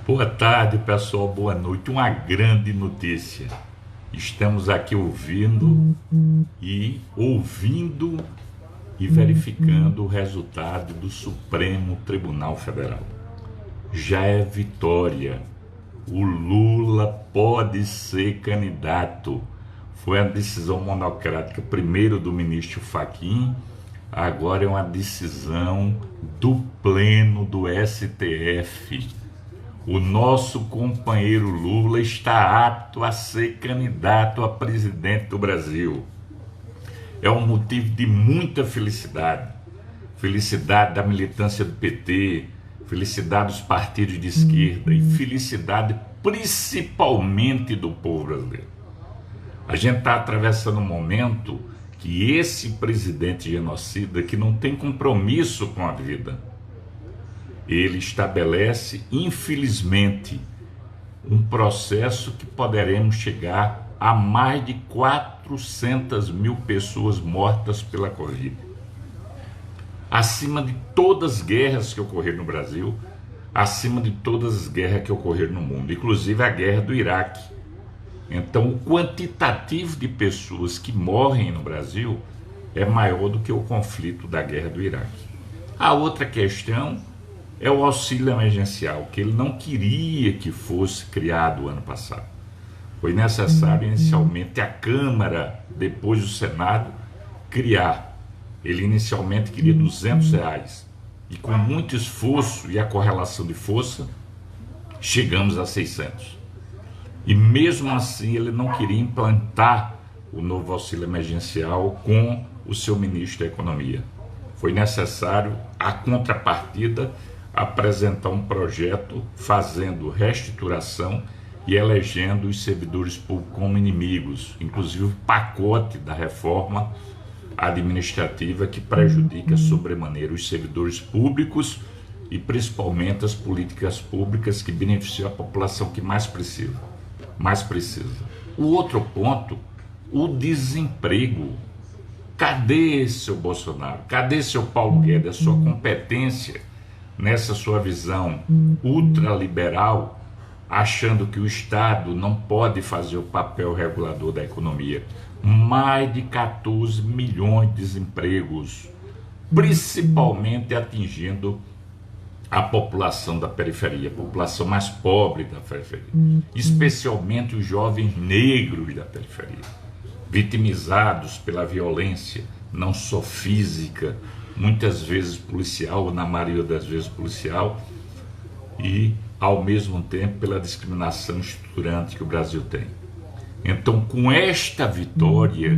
Boa tarde, pessoal. Boa noite. Uma grande notícia. Estamos aqui ouvindo e verificando o resultado do Supremo Tribunal Federal. Já é vitória. O Lula pode ser candidato. Foi a decisão monocrática, primeiro do ministro Fachin, agora é uma decisão do Pleno do STF. O nosso companheiro Lula está apto a ser candidato a presidente do Brasil. É um motivo de muita felicidade. Felicidade da militância do PT, felicidade dos partidos de esquerda e felicidade principalmente do povo brasileiro. A gente está atravessando um momento que esse presidente genocida, que não tem compromisso com a vida, ele estabelece, infelizmente, um processo que poderemos chegar a mais de 400 mil pessoas mortas pela Covid. Acima de todas as guerras que ocorreram no Brasil, acima de todas as guerras que ocorreram no mundo, inclusive a guerra do Iraque. Então, o quantitativo de pessoas que morrem no Brasil é maior do que o conflito da guerra do Iraque. A outra questão é o auxílio emergencial, que ele não queria que fosse criado ano passado. Foi necessário inicialmente a Câmara, depois o Senado, criar. Ele inicialmente queria R$200 e com muito esforço e a correlação de força, chegamos a 600. E mesmo assim ele não queria implantar o novo auxílio emergencial com o seu ministro da Economia. Foi necessário a contrapartida apresentar um projeto fazendo reestruturação e elegendo os servidores públicos como inimigos, inclusive o pacote da reforma administrativa que prejudica sobremaneira os servidores públicos e principalmente as políticas públicas que beneficiam a população que mais precisa. O outro ponto, o desemprego. Cadê seu Bolsonaro? Cadê seu Paulo Guedes? A sua competência nessa sua visão ultraliberal, achando que o Estado não pode fazer o papel regulador da economia. Mais de 14 milhões de desempregos, principalmente atingindo a população da periferia, a população mais pobre da periferia, especialmente os jovens negros da periferia, vitimizados pela violência, não só física, muitas vezes policial, ou na maioria das vezes policial, e ao mesmo tempo pela discriminação estruturante que o Brasil tem. Então, com esta vitória,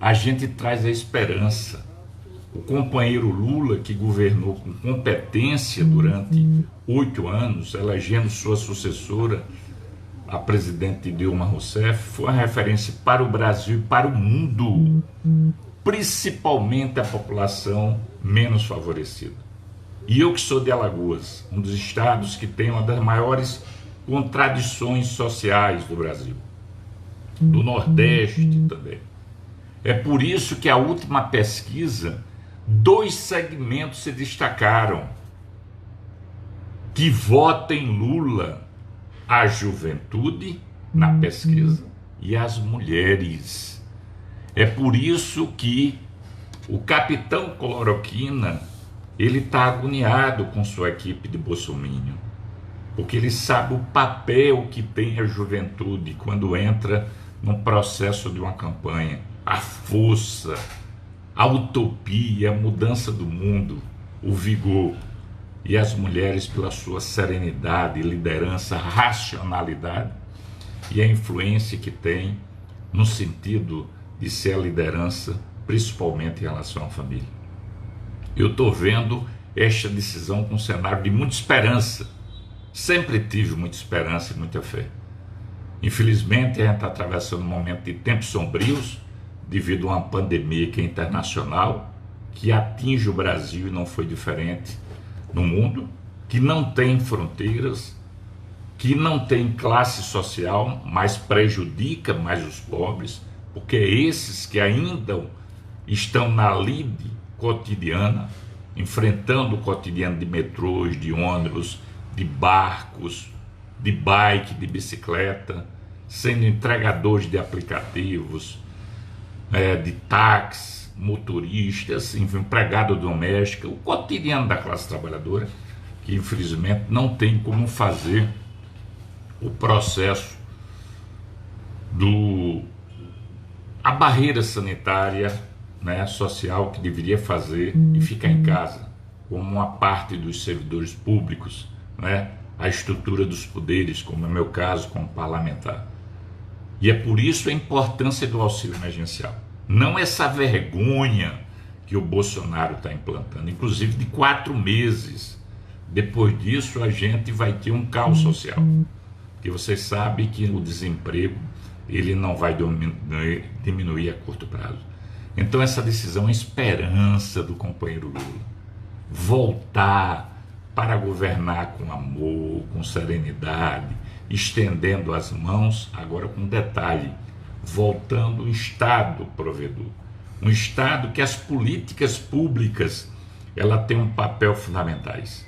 a gente traz a esperança. O companheiro Lula, que governou com competência durante 8 anos, elegendo sua sucessora, a presidente Dilma Rousseff, foi uma referência para o Brasil e para o mundo, principalmente a população menos favorecida. E eu que sou de Alagoas, um dos estados que tem uma das maiores contradições sociais do Brasil, do Nordeste também. É por isso que a última pesquisa, 2 segmentos se destacaram que votam em Lula: a juventude na pesquisa e as mulheres. É por isso que o capitão Cloroquina, ele está agoniado com sua equipe de bolsominion, porque ele sabe o papel que tem a juventude quando entra no processo de uma campanha, a força, a utopia, a mudança do mundo, o vigor. E as mulheres pela sua serenidade, liderança, racionalidade e a influência que tem no sentido de ser a liderança, principalmente em relação à família. Eu estou vendo esta decisão com um cenário de muita esperança. Sempre tive muita esperança e muita fé. Infelizmente, a gente está atravessando um momento de tempos sombrios, devido a uma pandemia que é internacional, que atinge o Brasil e não foi diferente no mundo, que não tem fronteiras, que não tem classe social, mas prejudica mais os pobres, porque é esses que ainda estão na lide cotidiana, enfrentando o cotidiano de metrôs, de ônibus, de barcos, de bike, de bicicleta, sendo entregadores de aplicativos, de táxi, motoristas, enfim, empregada doméstica, o cotidiano da classe trabalhadora, que infelizmente não tem como fazer o processo a barreira sanitária, né, social, que deveria fazer e ficar em casa, como uma parte dos servidores públicos, né, a estrutura dos poderes, como é meu caso como parlamentar. E é por isso a importância do auxílio emergencial. Não essa vergonha que o Bolsonaro está implantando, inclusive de 4 meses. Depois disso a gente vai ter um caos social, porque vocês sabem que o desemprego ele não vai diminuir a curto prazo. Então essa decisão é esperança do companheiro Lula, voltar para governar com amor, com serenidade, estendendo as mãos, agora com detalhe, voltando um Estado provedor, um Estado que as políticas públicas ela tem um papel fundamentais.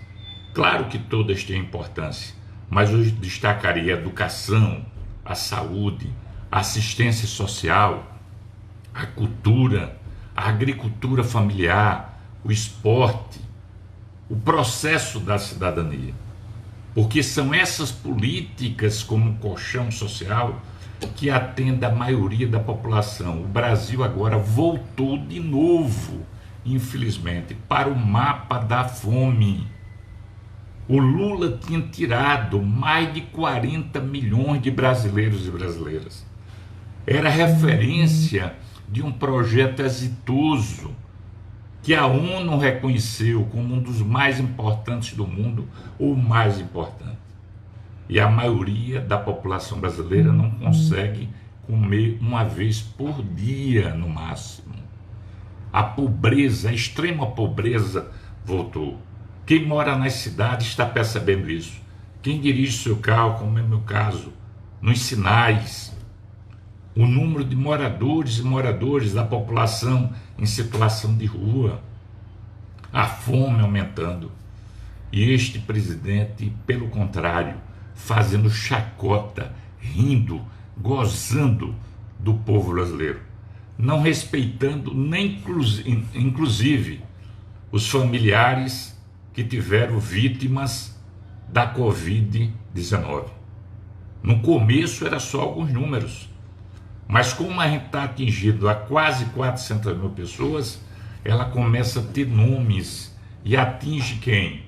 Claro que todas têm importância, mas eu destacaria a educação, a saúde, a assistência social, a cultura, a agricultura familiar, o esporte, o processo da cidadania. Porque são essas políticas como um colchão social que atendem a maioria da população. O Brasil agora voltou de novo, infelizmente, para o mapa da fome. O Lula tinha tirado mais de 40 milhões de brasileiros e brasileiras. Era referência de um projeto exitoso que a ONU reconheceu como um dos mais importantes do mundo, ou o mais importante. E a maioria da população brasileira não consegue comer uma vez por dia, no máximo. A pobreza, a extrema pobreza voltou. Quem mora nas cidades está percebendo isso. Quem dirige seu carro, como é meu caso, nos sinais, o número de moradores e moradores da população em situação de rua, a fome aumentando. E este presidente, pelo contrário, fazendo chacota, rindo, gozando do povo brasileiro, não respeitando nem inclusive os familiares que tiveram vítimas da Covid-19. No começo era só alguns números, mas como a gente está atingido a quase 400 mil pessoas, ela começa a ter nomes e atinge quem?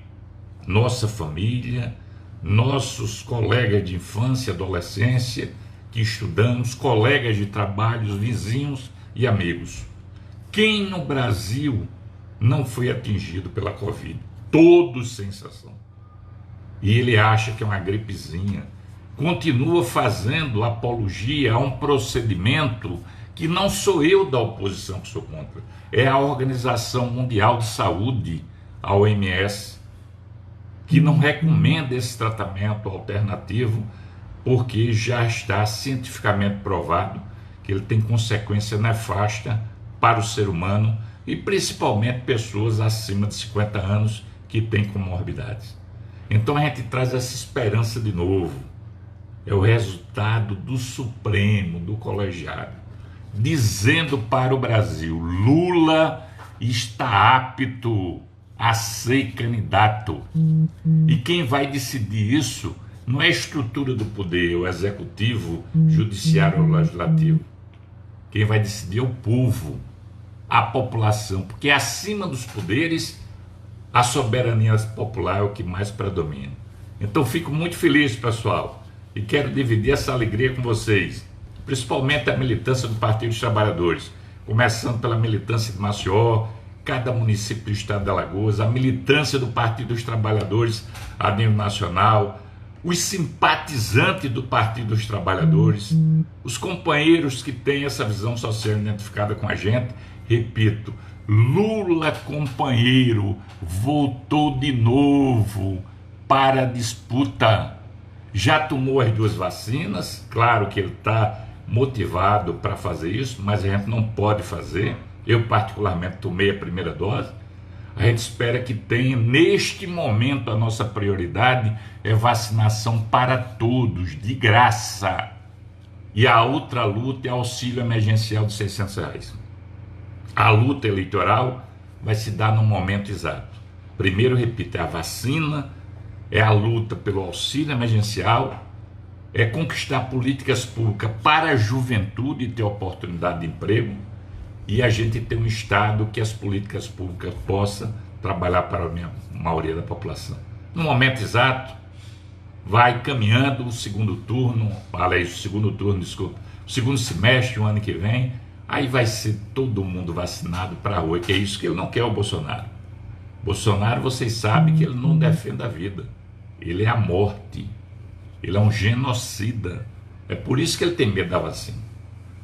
Nossa família, nossos colegas de infância e adolescência que estudamos, colegas de trabalho, vizinhos e amigos. Quem no Brasil não foi atingido pela Covid? Todos sem exceção. E ele acha que é uma gripezinha. Continua fazendo apologia a um procedimento que não sou eu da oposição que sou contra, é a Organização Mundial de Saúde, a OMS, que não recomenda esse tratamento alternativo porque já está cientificamente provado que ele tem consequência nefasta para o ser humano e principalmente pessoas acima de 50 anos que têm comorbidades. Então a gente traz essa esperança de novo. É o resultado do Supremo, do colegiado, dizendo para o Brasil: Lula está apto a ser candidato. E quem vai decidir isso não é a estrutura do poder, o executivo, judiciário ou legislativo. Quem vai decidir é o povo, a população, porque acima dos poderes, a soberania popular é o que mais predomina. Então fico muito feliz, pessoal, e quero dividir essa alegria com vocês, principalmente a militância do Partido dos Trabalhadores, começando pela militância de Maceió, cada município do estado de Alagoas, a militância do Partido dos Trabalhadores a nível nacional, os simpatizantes do Partido dos Trabalhadores, os companheiros que têm essa visão social identificada com a gente. Repito, Lula, companheiro, voltou de novo para a disputa. Já tomou as 2 vacinas, claro que ele está motivado para fazer isso, mas a gente não pode fazer. Eu particularmente tomei a primeira dose. A gente espera que tenha, neste momento, a nossa prioridade é vacinação para todos, de graça. E a outra luta é auxílio emergencial de R$600. A luta eleitoral vai se dar no momento exato. Primeiro, repito, é a vacina, é a luta pelo auxílio emergencial, é conquistar políticas públicas para a juventude ter oportunidade de emprego, e a gente ter um Estado que as políticas públicas possam trabalhar para a maioria da população. No momento exato, vai caminhando o segundo turno, desculpa, o segundo semestre, o ano que vem, aí vai ser todo mundo vacinado para a rua, que é isso que ele não quer, o Bolsonaro. Bolsonaro, vocês sabem que ele não defende a vida, ele é a morte, ele é um genocida, é por isso que ele tem medo da vacina.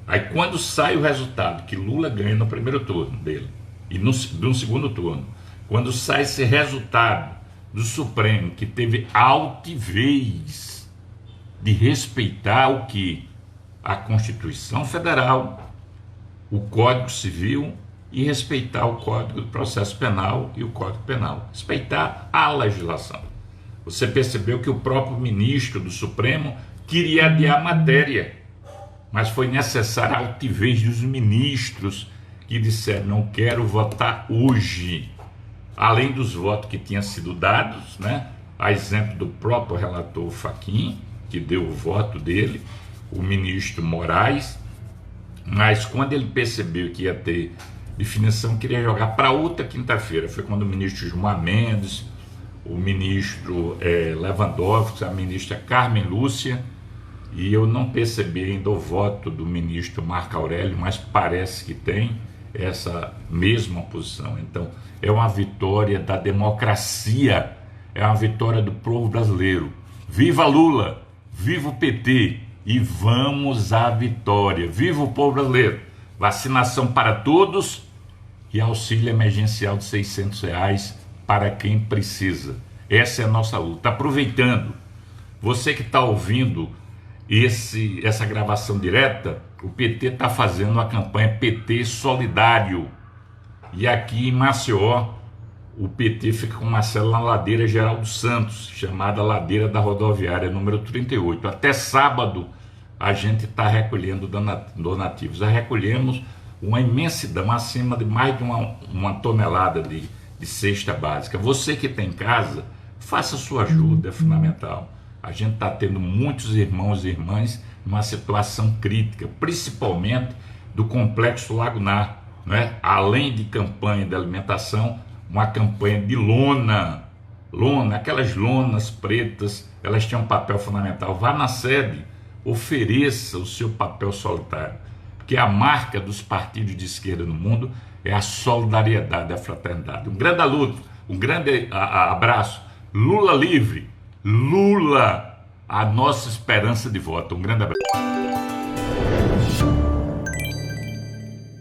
Aí quando sai o resultado, que Lula ganha no primeiro turno dele, e no segundo turno, quando sai esse resultado do Supremo, que teve a altivez de respeitar o que? A Constituição Federal, o Código Civil, e respeitar o Código do Processo Penal e o Código Penal, respeitar a legislação. Você percebeu que o próprio ministro do Supremo queria adiar a matéria, mas foi necessária a altivez dos ministros que disseram: não quero votar hoje. Além dos votos que tinham sido dados, né? A exemplo do próprio relator Fachin, que deu o voto dele, o ministro Moraes, mas quando ele percebeu que ia ter definição, queria jogar para outra quinta-feira. Foi quando o ministro Gilmar Mendes, o ministro Lewandowski, a ministra Carmen Lúcia, e eu não percebi ainda o voto do ministro Marco Aurélio, mas parece que tem essa mesma posição. Então, é uma vitória da democracia, é uma vitória do povo brasileiro. Viva Lula, viva o PT e vamos à vitória. Viva o povo brasileiro. Vacinação para todos e auxílio emergencial de R$600 para quem precisa. Essa é a nossa luta. Aproveitando, você que está ouvindo essa gravação direta, o PT está fazendo uma campanha PT Solidário, e aqui em Maceió o PT fica com uma célula na ladeira Geraldo Santos, chamada Ladeira da Rodoviária número 38. Até sábado a gente está recolhendo donativos. Já recolhemos uma imensidão, acima de mais de uma tonelada de cesta básica. Você que tem casa, faça sua ajuda, é fundamental. A gente está tendo muitos irmãos e irmãs numa situação crítica, principalmente do Complexo Lagunar, né? Além de campanha de alimentação, uma campanha de lona, aquelas lonas pretas, elas têm um papel fundamental. Vá na sede, ofereça o seu papel solitário, porque a marca dos partidos de esquerda no mundo é a solidariedade, a fraternidade. Um grande abraço. Lula livre. Lula, a nossa esperança de voto. Um grande abraço.